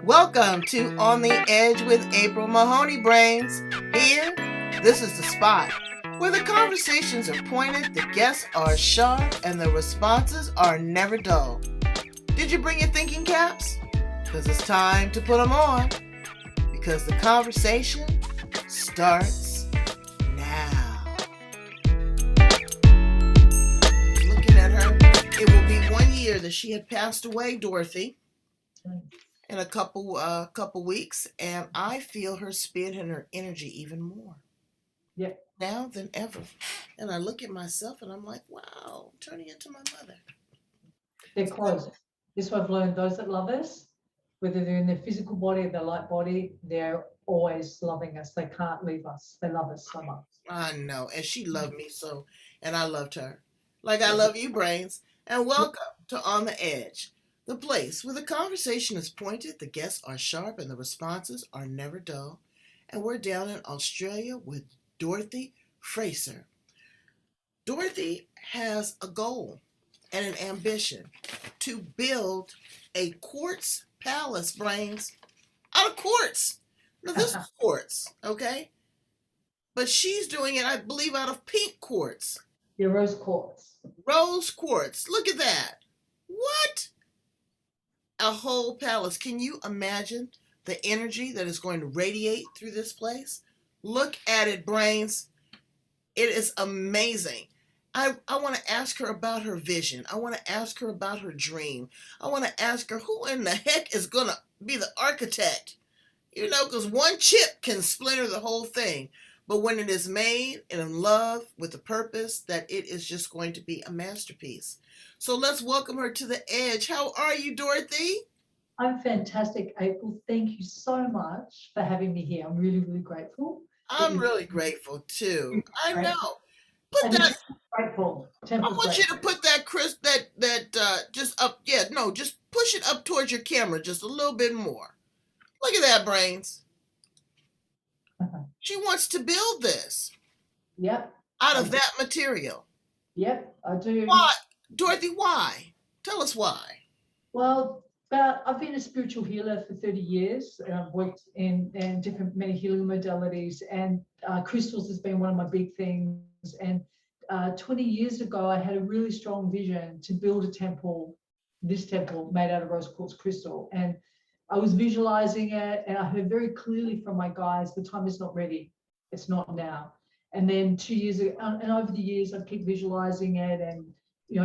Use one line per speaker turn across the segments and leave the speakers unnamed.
Welcome to On the Edge with April Mahoney Brains. Here, this is the spot where the conversations are pointed, the guests are sharp, and the responses are never dull. Did you bring your thinking caps? Because it's time to put them on. Because the conversation starts now. Looking at her, it will be 1 year that she had passed away, Dorothy, in a couple weeks, and I feel her spirit and her energy even more
Yeah,
now than ever. And I look at myself and I'm like, wow, I'm turning into my mother.
they're close. This is what I've learned. Those that love us, whether they're in their physical body or their light body, they're always loving us. They can't leave us. They love us so much.
I know, and she loved me so, and I loved her. Like I
Yeah.
love you, Brains. And
Yeah.
welcome to On the Edge, the place where the conversation is pointed, the guests are sharp, and the responses are never dull. And we're down in Australia with Dorothy Fraser. Dorothy has a goal and an ambition to build a quartz palace, Brains, out of quartz. Now, this is quartz, okay? But she's doing it, I believe, out of pink quartz.
Your rose quartz.
Rose quartz. Look at that. What? A whole palace. Can you imagine the energy that is going to radiate through this place? Look at it, Brains. It is amazing. I want to ask her about her vision. I want to ask her about her dream. I want to ask her who in the heck is going to be the architect. You know, because one chip can splinter the whole thing. But when it is made and in love with the purpose, that it is just going to be a masterpiece. So let's welcome her to the edge. How are you, Dorothy?
I'm fantastic, April. Thank you so much for having me here. I'm really, really grateful that
I'm
you.
really grateful too. I know.
Great.
Put
And the
that.
temple's grateful.
I
Temple's
want you to
grateful.
put that Chris that just up. Yeah, no, just push it up towards your camera just a little bit more. Look at that, Brains. She wants to build this
Yep.
out
I
of
do.
that material.
Yep, I do.
Why, Dorothy? Why? Tell us why.
Well, I've been a spiritual healer for 30 years, and I've worked in different many healing modalities, and crystals has been one of my big things. And 20 years ago, I had a really strong vision to build a temple, this temple made out of rose quartz crystal. And I was visualizing it, and I heard very clearly from my guides, the time is not ready. It's not now. And then 2 years ago, and over the years, I keep visualizing it and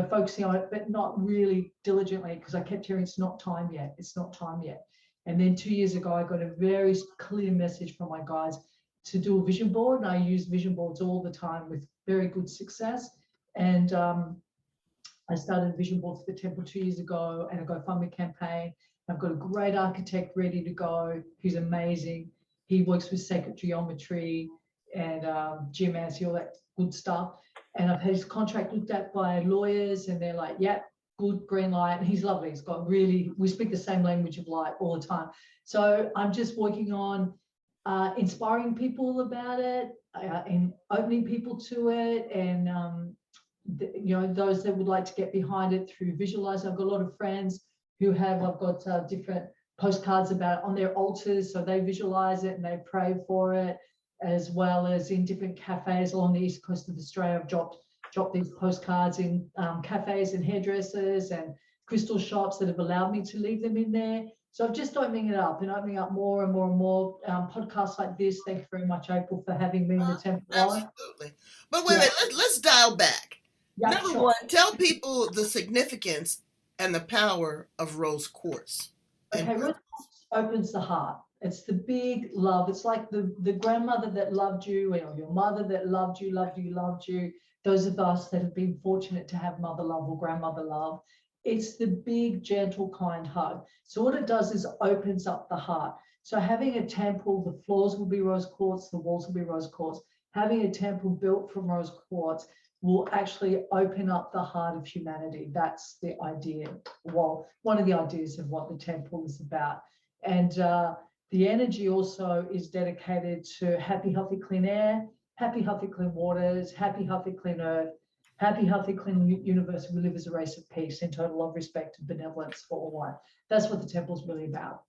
focusing on it, but not really diligently, because I kept hearing it's not time yet. It's not time yet. And then 2 years ago, I got a very clear message from my guides to do a vision board, and I use vision boards all the time with very good success. And I started a vision board for the temple 2 years ago, and a GoFundMe campaign. I've got a great architect ready to go who's amazing. He works with sacred geometry and geomancy, all that good stuff. And I've had his contract looked at by lawyers, and they're like, yeah, good, green light. And he's lovely. He's got really, we speak the same language of light all the time. So I'm just working on inspiring people about it, and opening people to it, and those that would like to get behind it through visualizing. I've got a lot of friends who have, I've got different postcards about it on their altars, so they visualize it and they pray for it, as well as in different cafes along the east coast of Australia. I've dropped these postcards in cafes and hairdressers and crystal shops that have allowed me to leave them in there. So I'm just opening it up and opening up more and more and more podcasts like this. Thank you very much, April, for having me in the temple.
Absolutely. But wait,
Yeah,
let's dial back.
yeah,
Number
sure.
one, tell people the significance and the power of rose quartz. And
Okay, rose quartz opens the heart. It's the big love. It's like the grandmother that loved you, or your mother that loved you, loved you, loved you. Those of us that have been fortunate to have mother love or grandmother love. It's the big, gentle, kind hug. So what it does is opens up the heart. So having a temple, the floors will be rose quartz, the walls will be rose quartz. Having a temple built from rose quartz will actually open up the heart of humanity. That's the idea. Well, one of the ideas of what the temple is about. And the energy also is dedicated to happy, healthy, clean air, happy, healthy, clean waters, happy, healthy, clean earth, happy, healthy, clean universe. We live as a race of peace in total love, respect, and benevolence for all life. That's what the temple is really about.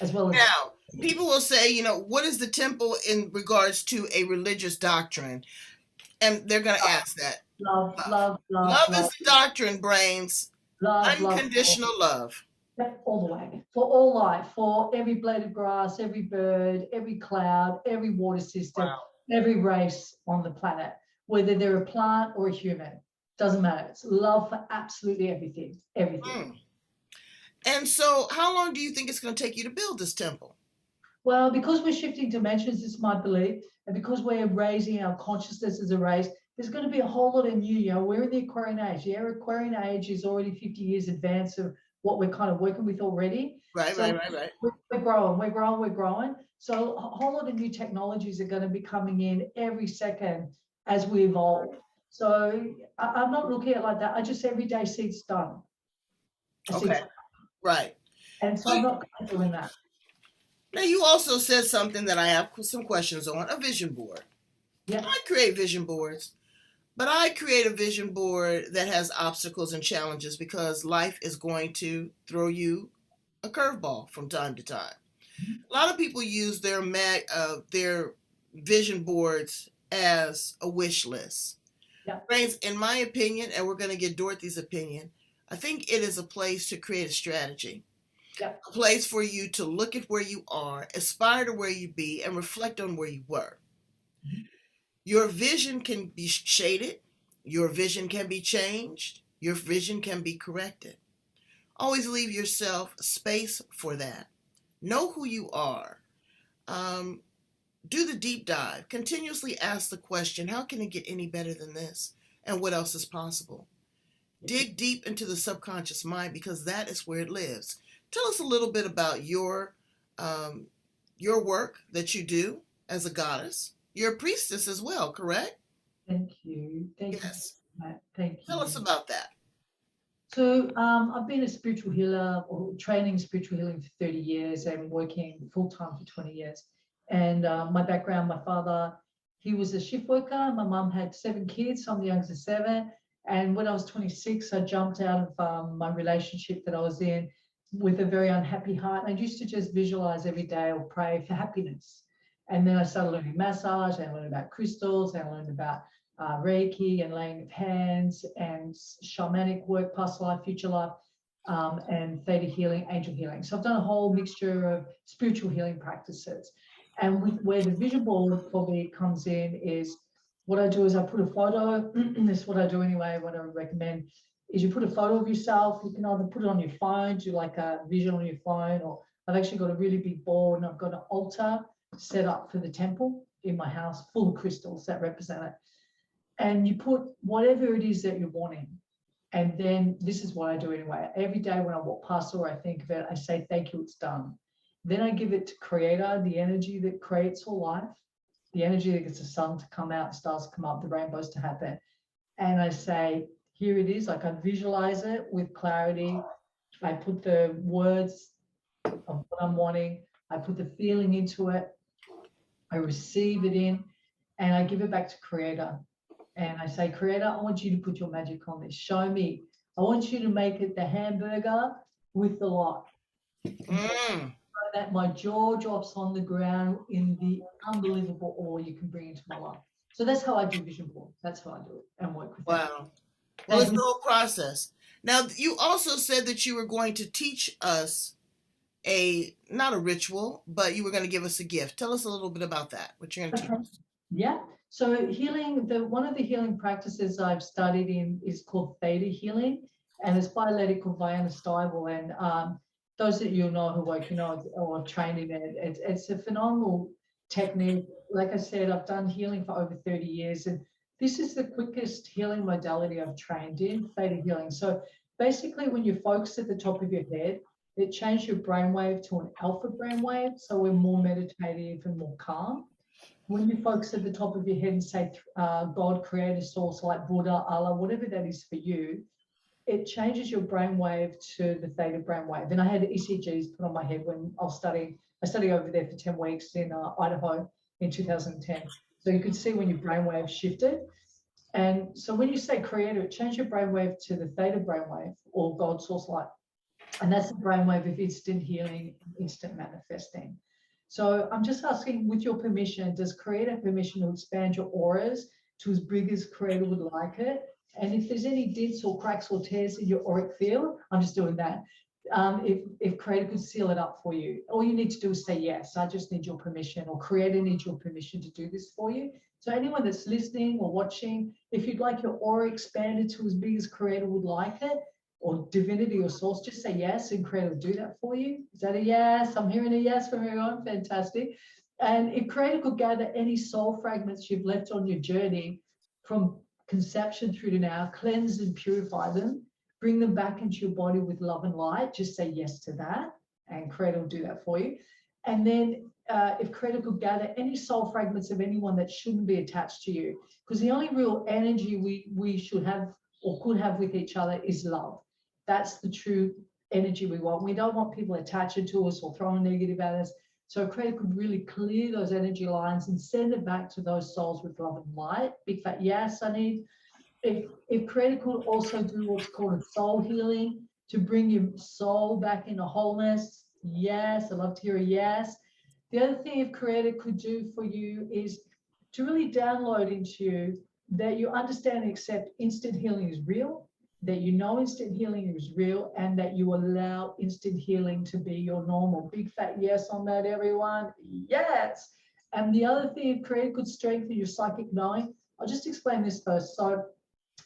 as well as
Now, people will say, what is the temple in regards to a religious doctrine? And they're going to ask that.
love,
Love.
love, love,
Love is
love,
the doctrine, brains.
love, love, love.
Unconditional love.
Yep, all the way for all life, for every blade of grass, every bird, every cloud, every water system,
Wow.
every race on the planet, whether they're a plant or a human, doesn't matter. It's love for absolutely everything, everything.
Mm. And so, how long do you think it's going to take you to build this temple?
Well, because we're shifting dimensions, it's my belief, and because we're raising our consciousness as a race, there's going to be a whole lot of new. We're in the Aquarian age. Yeah, Aquarian age is already 50 years advance of what we're kind of working with already.
Right,
So
right.
we're growing, we're growing, we're growing. So a whole lot of new technologies are going to be coming in every second as we evolve. So I'm not looking at it like that. I just every day see it's done. I see
Okay,
it's,
right.
and so I'm not doing that.
Now, you also said something that I have some questions on, a vision board.
Yeah.
I create vision boards, but I create a vision board that has obstacles and challenges because life is going to throw you a curveball from time to time. A lot of people use their vision boards as a wish list.
Yeah.
Brains, in my opinion, and we're going to get Dorothy's opinion, I think it is a place to create a strategy.
Yeah.
A place for you to look at where you are, aspire to where you be, and reflect on where you were.
Mm-hmm.
Your vision can be shaded, your vision can be changed, your vision can be corrected. Always leave yourself space for that. Know who you are. Do the deep dive. Continuously ask the question, how can it get any better than this? And what else is possible? Dig deep into the subconscious mind because that is where it lives. Tell us a little bit about your work that you do as a goddess. You're a priestess as well, correct?
Thank you. Thank
Yes.
you. Thank
Tell us
you.
about that.
So I've been a spiritual healer or training spiritual healing for 30 years and working full time for 20 years. And my background, my father, he was a shift worker. My mum had 7 kids. I'm the youngest of 7. And when I was 26, I jumped out of my relationship that I was in with a very unhappy heart. And I used to just visualize every day or pray for happiness. And then I started learning massage, and I learned about crystals, and I learned about Reiki and laying of hands and shamanic work, past life, future life, and theta healing, angel healing. So I've done a whole mixture of spiritual healing practices. And where the vision board for me comes in is what I do is I put a photo, this is what I do anyway, what I recommend is you put a photo of yourself. You can either put it on your phone, do like a vision on your phone, or I've actually got a really big board and I've got an altar set up for the temple in my house full of crystals that represent it. And you put whatever it is that you're wanting. And then this is what I do anyway. Every day when I walk past or I think of it, I say, thank you, it's done. Then I give it to Creator, the energy that creates all life, the energy that gets the sun to come out, stars to come up, the rainbows to happen. And I say, here it is. Like I visualize it with clarity. I put the words of what I'm wanting. I put the feeling into it. I receive it in and I give it back to Creator. And I say, Creator, I want you to put your magic on this. Show me. I want you to make it the hamburger with the lot. That my jaw drops on the ground in the unbelievable awe you can bring into my life. So that's how I do vision board. That's how I do it and work with
Wow.
them.
Well, it's the whole process. Now, you also said that you were going to teach us not a ritual, but you were going to give us a gift. Tell us a little bit about that. What you're going to teach us.
Yeah. So healing, one of the healing practices I've studied in is called theta healing, and it's by a lady called Vianna Stiebel. And those that you know who work, or trained in it, it's a phenomenal technique. Like I said, I've done healing for over 30 years, and this is the quickest healing modality I've trained in, theta healing. So basically, when you focus at the top of your head, it changes your brainwave to an alpha brainwave, so we're more meditative and more calm. When you focus at the top of your head and say God, creator, source, like Buddha, Allah, whatever that is for you, it changes your brainwave to the theta brainwave. And I had ECGs put on my head when I was studying. I studied over there for 10 weeks in Idaho in 2010. So you could see when your brainwave shifted. And so when you say creator, it changed your brainwave to the theta brainwave or God, source, light. And that's the brainwave of instant healing, instant manifesting. So I'm just asking, with your permission, does Creator have permission to expand your auras to as big as Creator would like it? And if there's any dents or cracks or tears in your auric field, I'm just doing that. If Creator could seal it up for you, all you need to do is say yes. I just need your permission, or Creator needs your permission to do this for you. So anyone that's listening or watching, if you'd like your aura expanded to as big as Creator would like it, or divinity or source, just say yes, and Creator will do that for you. Is that a yes? I'm hearing a yes from everyone. Fantastic. And if Creator could gather any soul fragments you've left on your journey from conception through to now, cleanse and purify them, bring them back into your body with love and light, just say yes to that, and Creator will do that for you. And then if Creator could gather any soul fragments of anyone that shouldn't be attached to you, because the only real energy we should have or could have with each other is love. That's the true energy we want. We don't want people attaching to us or throwing negative at us. So Creator could really clear those energy lines and send it back to those souls with love and light. Big fat yes, I need. If Creator could also do what's called a soul healing to bring your soul back into wholeness, yes, I'd love to hear a yes. The other thing if Creator could do for you is to really download into you that you understand and accept instant healing is real, that you know instant healing is real, and that you allow instant healing to be your normal. Big fat yes on that, everyone. Yes. And the other thing, if Creator could strengthen your psychic knowing, I'll just explain this first. So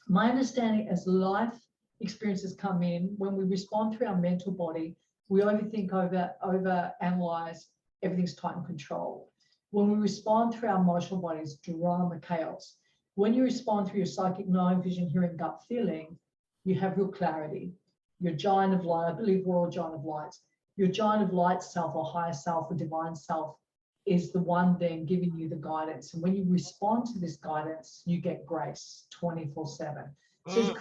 my understanding, as life experiences come in, when we respond through our mental body, we overthink, over analyze, everything's tight and controlled. When we respond through our emotional bodies, drama, chaos. When you respond through your psychic knowing, vision, hearing, gut feeling, you have real clarity. Your giant of light, I believe we're all giant of lights. Your giant of light self, or higher self, or divine self, is the one then giving you the guidance. And when you respond to this guidance, you get grace 24/7. So it's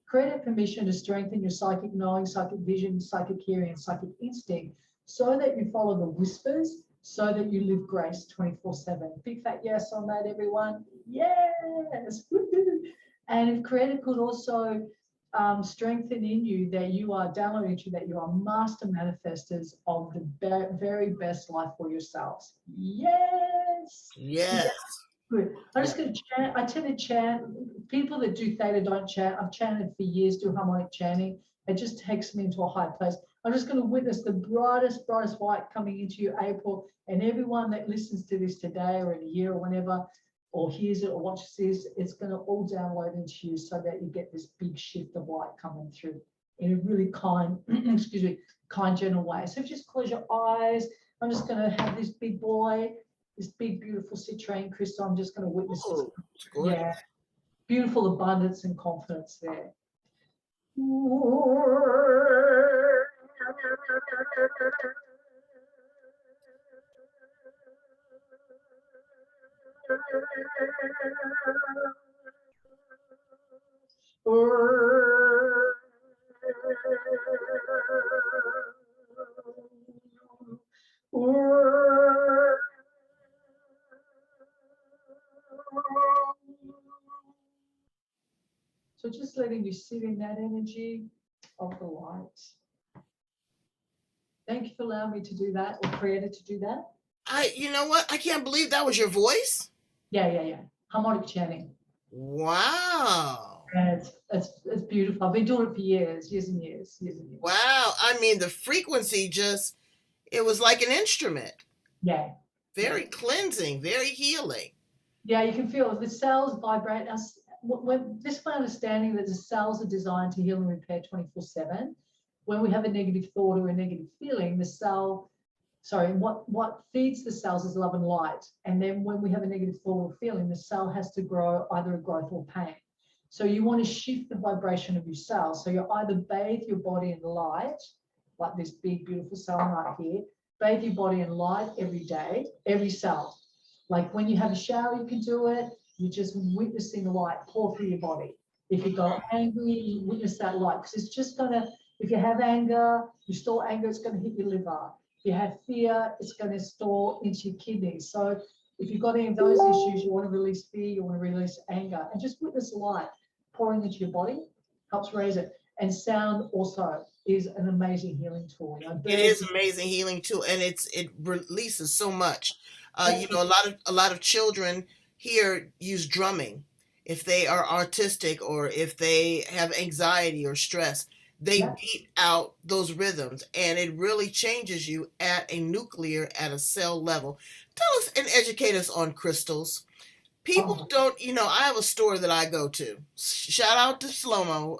Creator permission to strengthen your psychic knowing, psychic vision, psychic hearing, and psychic instinct, so that you follow the whispers, so that you live grace 24/7. Big fat yes on that, everyone. Yes. And if Creator could also strengthen in you that you are downloading to that you are master manifestors of the very best life for yourselves. Yes.
Yes.
Good. I'm just going to chant. I tend to chant. People that do theta don't chant. I've chanted for years, do harmonic chanting. It just takes me into a high place. I'm just going to witness the brightest light coming into you, April, and everyone that listens to this today or in a year or whenever, or hears it or watches this, it's going to all download into you so that you get this big shift of light coming through in a really kind, excuse me, kind, gentle way. So just close your eyes. I'm just going to have this big boy, this big, beautiful citrine crystal. I'm just going to witness this. Yeah, beautiful abundance and confidence there. So just letting you sit in that energy of the light. Thank you for allowing me to do that, or Creator to do that.
You know what? I can't believe that was your voice.
Yeah. Harmonic chanting.
Wow.
And it's beautiful. I've been doing it for years and years.
Wow. I mean, the frequency just, it was like an instrument.
Yeah.
Very cleansing, very healing.
Yeah, you can feel the cells vibrate. This my understanding that the cells are designed to heal and repair 24/7. When we have a negative thought or a negative feeling, what feeds the cells is love and light. And then when we have a negative thought or feeling, the cell has to grow either a growth or pain. So you want to shift the vibration of your cells. So you either bathe your body in light, like this big, beautiful cell right here, bathe your body in light every day, every cell. Like when you have a shower, you can do it. You're just witnessing the light pour through your body. If you go angry, you witness that light, because it's just going to, if you have anger, you store anger, it's going to hit your liver. If you have fear, it's going to store into your kidneys. So if you've got any of those issues, you want to release fear, you want to release anger, and just witness light pouring into your body, helps raise it. And sound also. is an amazing healing tool. You know,
It
birds,
is amazing healing too, and it releases so much.
yeah,
A lot of children here use drumming. If they are autistic or if they have anxiety or stress, they
yeah,
beat out those rhythms, and it really changes you at a nuclear, at a cell level. Tell us and educate us on crystals. People
oh,
don't, I have a store that I go to. Shout out to Slomo.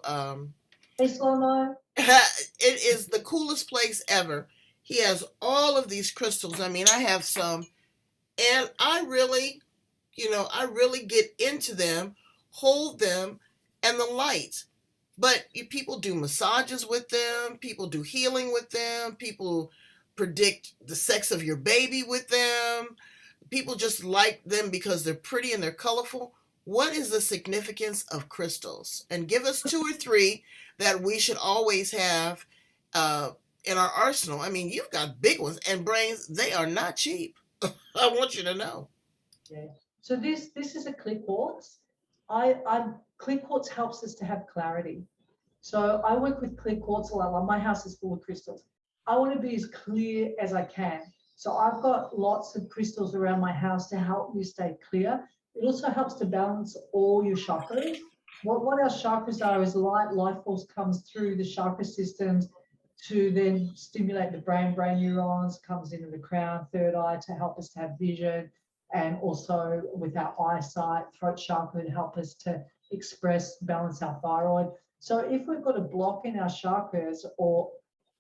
hey, slow-mo.
It is the coolest place ever. He has all of these crystals. I mean, I have some, and I really get into them, hold them, and the light. But people do massages with them, people do healing with them, people predict the sex of your baby with them. People just like them because they're pretty and they're colorful. What is the significance of crystals? And give us two or three that we should always have uh, in our arsenal. I mean, you've got big ones and brains, they are not cheap. I want you to know.
Yeah. So this is a clear quartz. I clear quartz helps us to have clarity. So I work with clear quartz a lot. Like my house is full of crystals. I want to be as clear as I can. So I've got lots of crystals around my house to help you stay clear. It also helps to balance all your chakras. What our chakras are is life force comes through the chakra systems to then stimulate the brain neurons, comes into the crown, third eye to help us to have vision, and also with our eyesight, throat chakra to help us to express, balance our thyroid. So if we've got a block in our chakras, or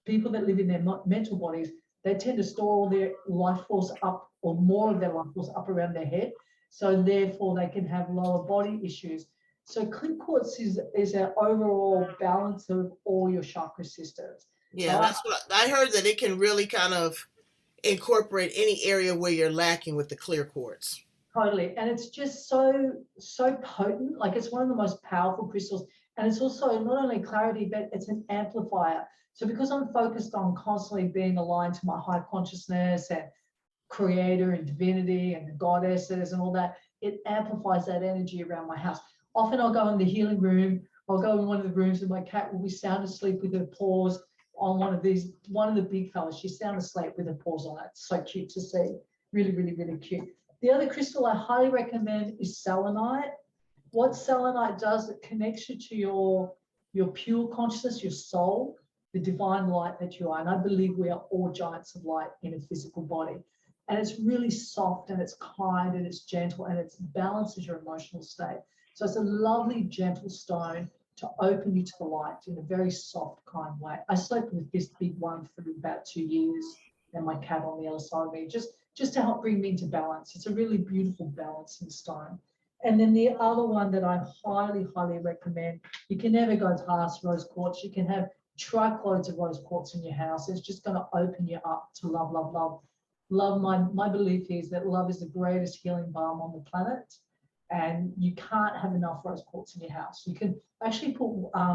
people that live in their mental bodies, they tend to store all their life force up, or more of their life force up around their head. So therefore they can have lower body issues. So clear quartz is an overall balance of all your chakra systems.
Yeah,
So
that's what I heard, that it can really kind of incorporate any area where you're lacking with the clear quartz.
totally. And it's just so potent. Like it's one of the most powerful crystals. And it's also not only clarity, but it's an amplifier. So because I'm focused on constantly being aligned to my high consciousness and creator and divinity and the goddesses and all that, it amplifies that energy around my house. Often I'll go in the healing room, I'll go in one of the rooms and my cat will be sound asleep with her paws on one of the big fellas. She's sound asleep with her paws on it. It's so cute to see. Really, really, really cute. The other crystal I highly recommend is selenite. What selenite does, it connects you to your pure consciousness, your soul, the divine light that you are. And I believe we are all giants of light in a physical body. And it's really soft and it's kind and it's gentle and it balances your emotional state. So it's a lovely, gentle stone to open you to the light in a very soft, kind way. I slept with this big one for about 2 years and my cat on the other side of me, just to help bring me into balance. It's a really beautiful balancing stone. And then the other one that I highly, highly recommend, you can never go past rose quartz. You can have truckloads of rose quartz in your house. It's just going to open you up to love, love, love. Love, my belief is that love is the greatest healing balm on the planet. And you can't have enough rose quartz in your house. You can actually put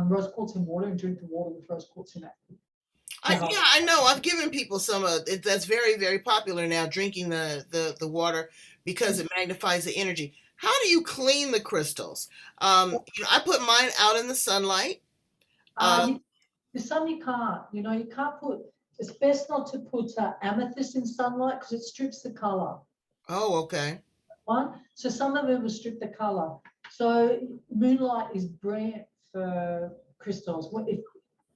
rose quartz in water and drink the water with rose quartz in it to help.
Yeah, I know. I've given people some of it. That's very, very popular now, drinking the water because it magnifies the energy. How do you clean the crystals? I put mine out in the sunlight.
Uh,
Um,
you, the sun you can't, you can't put, it's best not to put amethyst in sunlight because it strips the color.
oh, okay.
One, so some of them will strip the color. So moonlight is brilliant for crystals.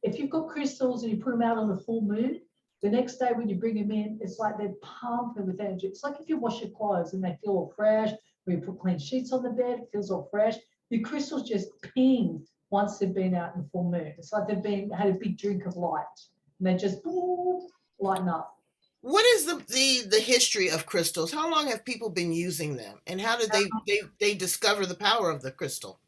If you've got crystals and you put them out on a full moon, the next day when you bring them in, it's like they're pumping with energy. It's like if you wash your clothes and they feel all fresh, or you put clean sheets on the bed, it feels all fresh. Your crystals just ping once they've been out in the full moon. It's like they've had a big drink of light and they just lighten up.
What is the history of crystals? How long have people been using them, and how did they discover the power of the crystal?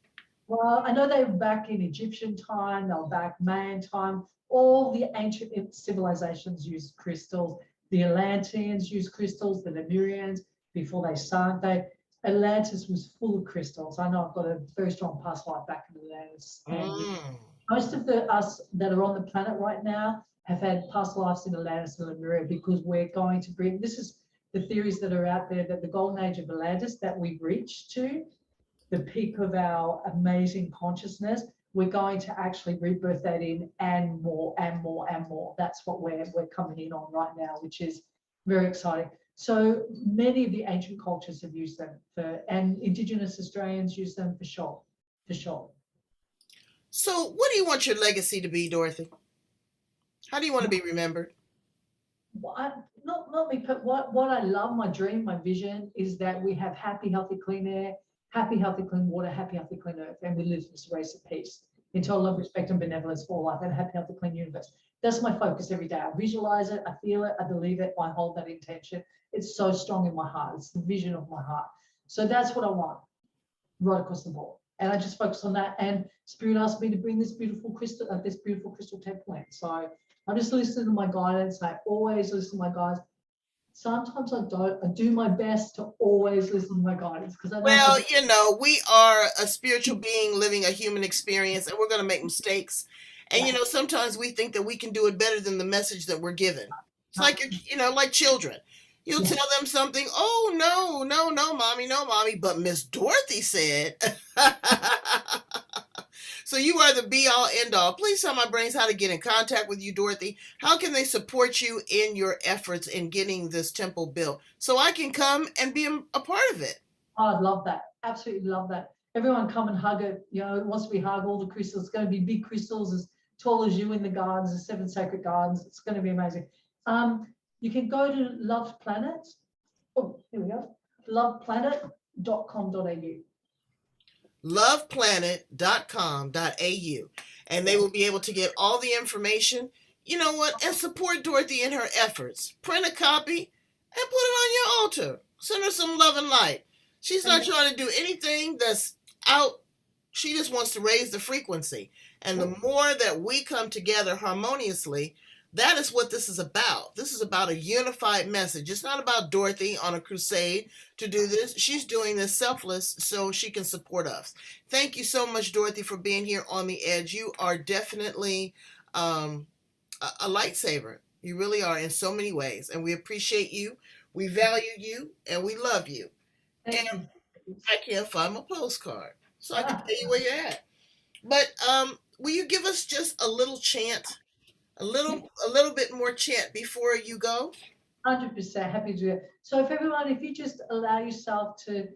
Well, I know they were back in Egyptian time, they were back Mayan time. All the ancient civilizations used crystals. The Atlanteans used crystals, the Lemurians, before they sank. Atlantis was full of crystals. I know I've got a very strong past life back in Atlantis. And
Mm.
most of us that are on the planet right now have had past lives in Atlantis and Lemuria because we're going to bring, this is the theories that are out there, that the golden age of Atlantis that we've reached to, the peak of our amazing consciousness, we're going to actually rebirth that in and more and more and more. That's what we're coming in on right now, which is very exciting. So many of the ancient cultures have used them and Indigenous Australians use them for sure, for sure.
So, what do you want your legacy to be, Dorothy? How do you want to be remembered?
Not me, but what I love, my dream, my vision is that we have happy, healthy, clean air, happy, healthy, clean water, happy, healthy, clean earth, and we live this race of peace, total love, respect, and benevolence for all life, and a happy, healthy, clean universe. That's my focus every day. I visualize it, I feel it, I believe it, I hold that intention. It's so strong in my heart. It's the vision of my heart. So that's what I want, right across the board. And I just focus on that. And Spirit asked me to bring this beautiful crystal temple in. So I just listen to my guidance. I always listen to my guides. Sometimes I don't. I do my best to always listen to my guidance because I know.
Well, you know, we are a spiritual being living a human experience, and we're going to make mistakes. And, you know, sometimes we think that we can do it better than the message that we're given. It's like, you know, like children. You'll tell them something, oh, no, no, no, mommy, no, mommy. But Miss Dorothy said, so you are the be all end all. Please tell my brains how to get in contact with you, Dorothy. How can they support you in your efforts in getting this temple built so I can come and be a part of it?
Oh, I'd love that. Absolutely love that. Everyone come and hug it. You know, once we hug all the crystals, it's going to be big crystals as tall as you in the gardens, the 7 sacred gardens. It's going to be amazing. You can go to Love Planet. Oh, here we go. loveplanet.com.au.
loveplanet.com.au, and they will be able to get all the information, you know what, and support Dorothy in her efforts. Print a copy and put it on your altar. Send her some love and light. She's not trying to do anything that's out. She just wants to raise the frequency. And the more that we come together harmoniously, that is what this is about. This is about a unified message. It's not about Dorothy on a crusade to do this. She's doing this selfless so she can support us. Thank you so much, Dorothy, for being here on the edge. You are definitely a lightsaber. You really are in so many ways. And we appreciate you. We value you and we love you.
Thank
And
you.
I can't find my postcard, so I can tell you where you're at. But will you give us just a little chant, a little bit more chant before you go?
100% happy to do it. So if you just allow yourself to,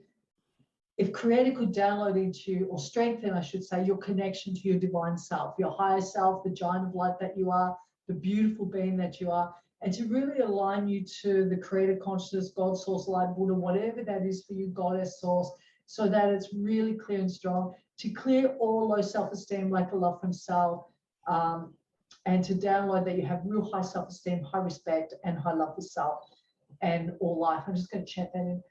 if Creator could download into you, or strengthen, I should say, your connection to your divine self, your higher self, the giant of light that you are, the beautiful being that you are, and to really align you to the Creator consciousness, God, Source, Light, Buddha, whatever that is for you, Goddess, Source, so that it's really clear and strong, to clear all low self-esteem, lack of love from self, and to download that you have real high self-esteem, high respect, and high love for self and all life. I'm just going to chant that in.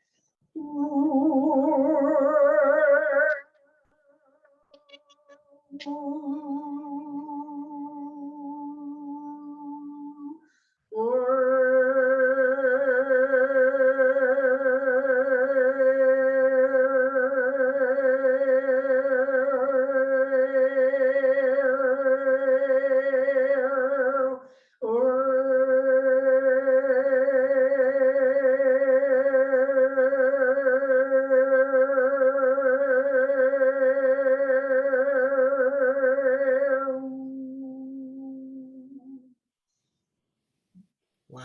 Wow.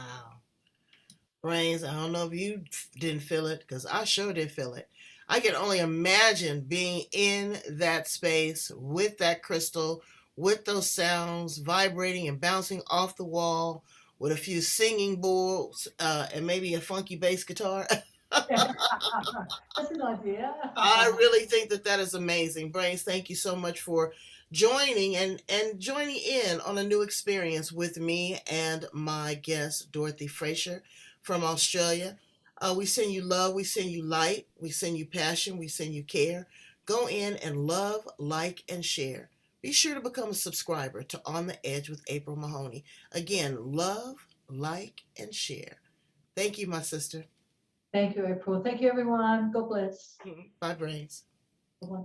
Brains, I don't know if you didn't feel it, because I sure did feel it. I can only imagine being in that space with that crystal, with those sounds vibrating and bouncing off the wall, with a few singing bowls and maybe a funky bass guitar.
That's an idea.
I really think that that is amazing. Brains, thank you so much for joining and joining in on a new experience with me and my guest, Dorothy Fraser from Australia. We send you love, we send you light, we send you passion, we send you care. Go in and love, like, and share. Be sure to become a subscriber to On the Edge with April Mahoney. Again, love, like, and share. Thank you, my sister.
Thank you, April. Thank you, everyone. God bless.
Bye, Brains.
Bye-bye.